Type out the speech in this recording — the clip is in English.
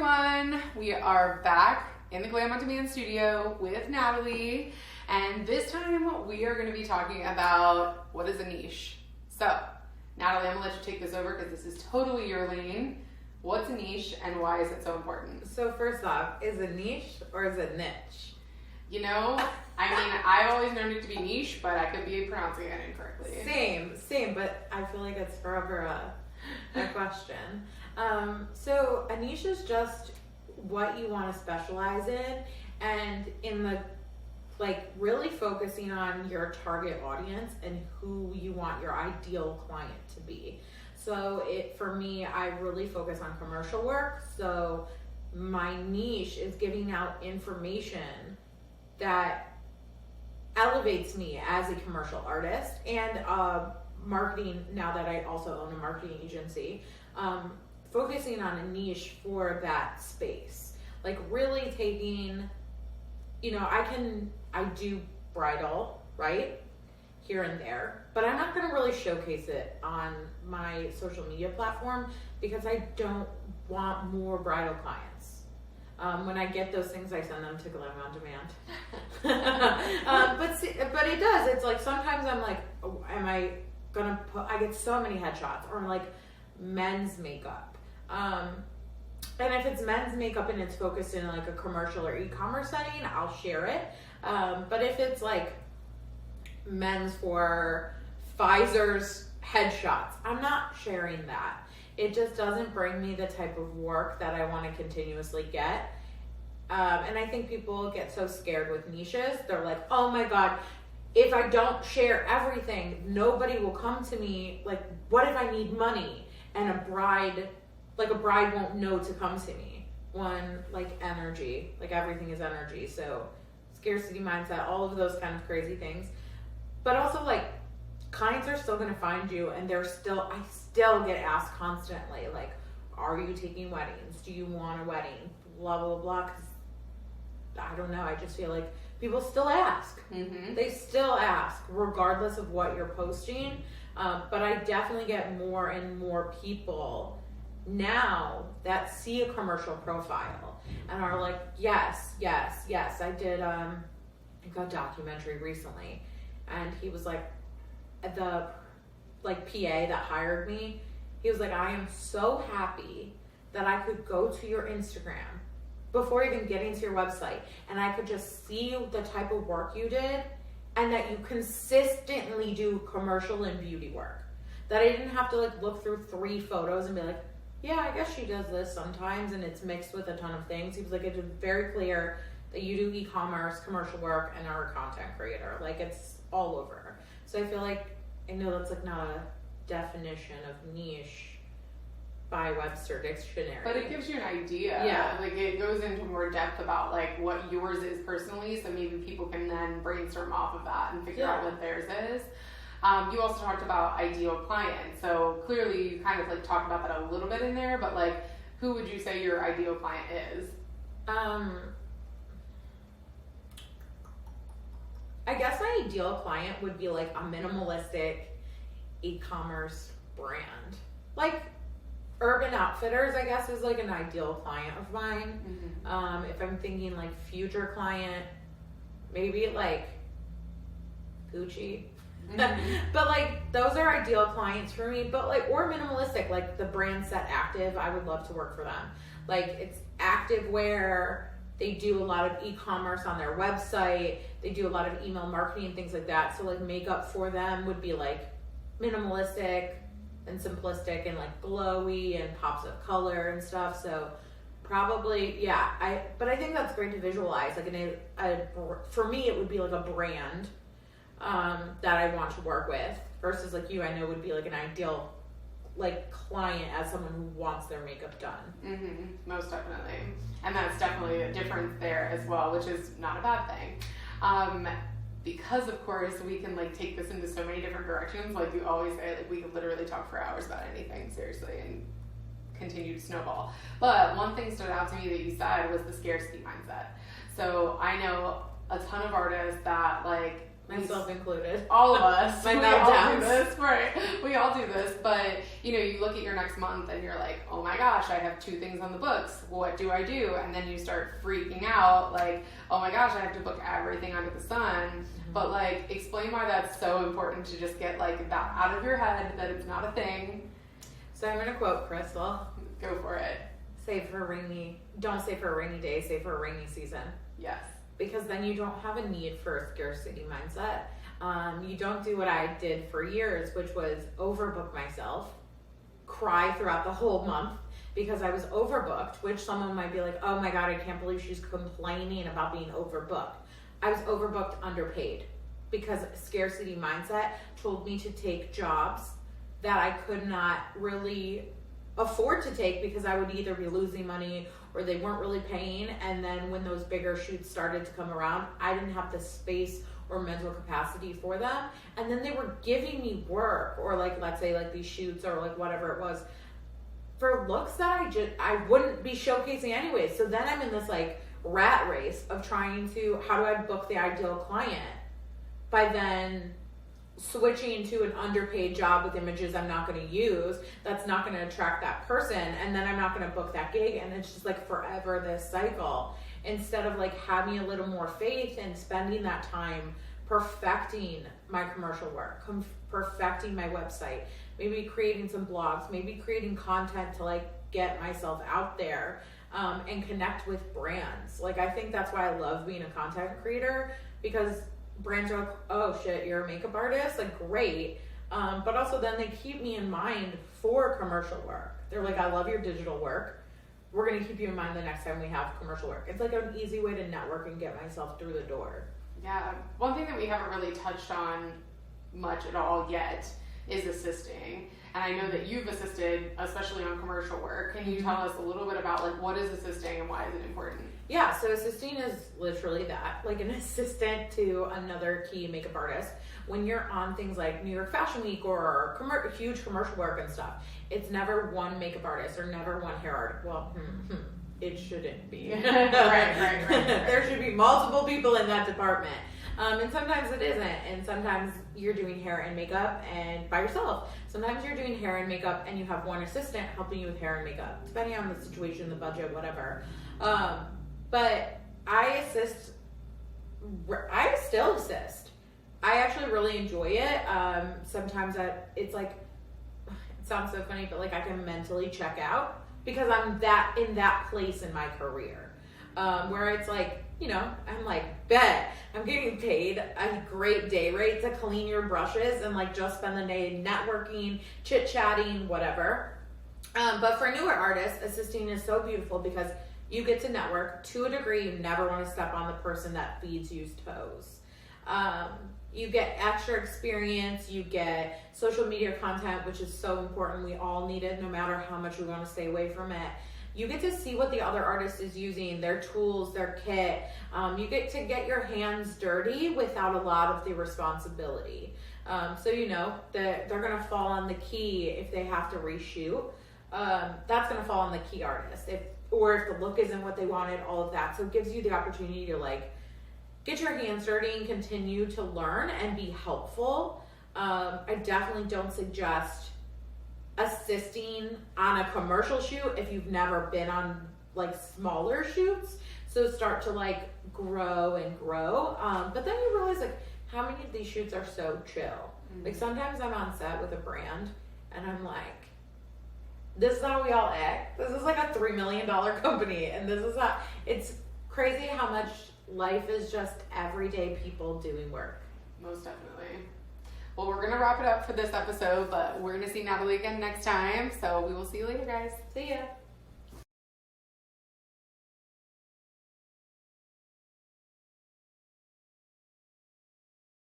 everyone. We are back in the Glam on Demand studio with Natalie, and this time we are going to be talking about what is a niche. So, Natalie, I'm going to let you take this over because this is totally your lane. What's a niche and why is it so important? So first off, is it niche or is it niche? You know, I mean, I've always known it to be niche, but I could be pronouncing it incorrectly. Same, but I feel like it's forever a question. So a niche is just what you want to specialize in, and in the really focusing on your target audience and who you want your ideal client to be. So for me, I really focus on commercial work. So my niche is giving out information that elevates me as a commercial artist and marketing, now that I also own a marketing agency, focusing on a niche for that space. Like really taking, I do bridal, right? Here and there, but I'm not going to really showcase it on my social media platform because I don't want more bridal clients. When I get those things, I send them to Glam on Demand. But it does. It's like sometimes I'm like, oh, am I gonna put? I get so many headshots or like men's makeup. And if it's men's makeup and it's focused in like a commercial or e-commerce setting, I'll share it. But if it's like men's for Pfizer's headshots, I'm not sharing that. It just doesn't bring me the type of work that I want to continuously get. And I think people get so scared with niches. They're like, oh my God, if I don't share everything, nobody will come to me. Like, what if I need money? And a bride won't know to come to me. Energy, everything is energy. So scarcity mindset, all of those kind of crazy things. But also clients are still going to find you, and I still get asked constantly, are you taking weddings? Do you want a wedding? Blah, blah, blah. 'Cause I don't know. I just feel like people still ask. Mm-hmm. They still ask, regardless of what you're posting. But I definitely get more and more people now that see a commercial profile and are like, yes. I did a documentary recently, and he was like, the PA that hired me, he was like, I am so happy that I could go to your Instagram before even getting to your website, and I could just see the type of work you did and that you consistently do commercial and beauty work. That I didn't have to look through 3 photos and be like, yeah, I guess she does this sometimes and it's mixed with a ton of things. He was like, it's very clear that you do e-commerce, commercial work, and are a content creator. It's all over. So I feel like, I know that's not a definition of niche by Webster Dictionary, but it gives you an idea. Yeah. It goes into more depth about what yours is personally, so maybe people can then brainstorm off of that and figure out what theirs is. You also talked about ideal client. So clearly you kind of talked about that a little bit in there, but who would you say your ideal client is? I guess my ideal client would be a minimalistic e-commerce brand. Urban Outfitters, I guess, is an ideal client of mine. Mm-hmm. If I'm thinking future client, maybe Gucci. Mm-hmm. But those are ideal clients for me. But or minimalistic, the brand Set Active, I would love to work for them. It's active wear. They do a lot of e-commerce on their website. They do a lot of email marketing and things like that. So makeup for them would be minimalistic and simplistic and glowy and pops of color and stuff. So probably, yeah. But I think that's great to visualize. For me, it would be a brand that I want to work with versus I know would be an ideal client as someone who wants their makeup done. Mm-hmm. Most definitely. And that's definitely a difference there as well, which is not a bad thing. Because of course we can take this into so many different directions. You always say, we could literally talk for hours about anything, seriously, and continue to snowball. But one thing stood out to me that you said was the scarcity mindset. So I know a ton of artists that Myself included. All of us. My we all meltdowns. do this, right? We all do this, but you look at your next month and you're like, oh my gosh, I have 2 things on the books. What do I do? And then you start freaking out, like, oh my gosh, I have to book everything under the sun. Mm-hmm. But like, explain why that's so important to just get like that out of your head, that it's not a thing. So I'm gonna quote Crystal. Go for it. Don't save for a rainy day, save for a rainy season. Yes. Because then you don't have a need for a scarcity mindset. You don't do what I did for years, which was overbook myself, cry throughout the whole month because I was overbooked, which someone might be like, oh my God, I can't believe she's complaining about being overbooked. I was overbooked, underpaid, because scarcity mindset told me to take jobs that I could not really afford to take because I would either be losing money or they weren't really paying. And then when those bigger shoots started to come around, I didn't have the space or mental capacity for them. And then they were giving me work, or like, let's say like these shoots or like whatever it was, for looks that I wouldn't be showcasing anyway. So then I'm in this like rat race of trying to, how do I book the ideal client? By then switching to an underpaid job with images I'm not going to use, that's not going to attract that person, and then I'm not going to book that gig, and it's just like forever this cycle, instead of like having a little more faith and spending that time perfecting my commercial work, perfecting my website, maybe creating some blogs, maybe creating content to like get myself out there and connect with brands. Like, I think that's why I love being a content creator, because brands are like, oh shit, you're a makeup artist? Like, great. But also then they keep me in mind for commercial work. They're like, I love your digital work. We're going to keep you in mind the next time we have commercial work. It's like an easy way to network and get myself through the door. Yeah. One thing that we haven't really touched on much at all yet is assisting. And I know that you've assisted, especially on commercial work. Can you tell us a little bit about like what is assisting and why is it important? Yeah, so assisting is literally that, like an assistant to another key makeup artist. When you're on things like New York Fashion Week or huge commercial work and stuff, it's never one makeup artist or never one hair artist. Well, it shouldn't be. Right. There should be multiple people in that department. And sometimes it isn't. And sometimes you're doing hair and makeup and by yourself. Sometimes you're doing hair and makeup and you have one assistant helping you with hair and makeup, depending on the situation, the budget, whatever. But I still assist. I actually really enjoy it. Sometimes it's like, it sounds so funny, but like I can mentally check out because I'm in that place in my career. Where it's like, I'm like, bet I'm getting paid a great day rate to clean your brushes and like just spend the day networking, chit-chatting, whatever. But for newer artists, assisting is so beautiful because you get to network to a degree. You never want to step on the person that feeds you toes. You get extra experience. You get social media content, which is so important. We all need it, no matter how much we want to stay away from it. You get to see what the other artist is using, their tools, their kit. You get to get your hands dirty without a lot of the responsibility. So that they're going to fall on the key if they have to reshoot. That's going to fall on the key artist. If the look isn't what they wanted, all of that. So it gives you the opportunity to like get your hands dirty and continue to learn and be helpful. I definitely don't suggest assisting on a commercial shoot if you've never been on like smaller shoots. So start to like grow and grow. But then you realize like how many of these shoots are so chill. Mm-hmm. Like sometimes I'm on set with a brand and I'm like, this is how we all act. This is like a $3 million company. And this is how, it's crazy how much life is just everyday people doing work. Most definitely. Well, we're going to wrap it up for this episode, but we're going to see Natalie again next time. So we will see you later, guys. See ya.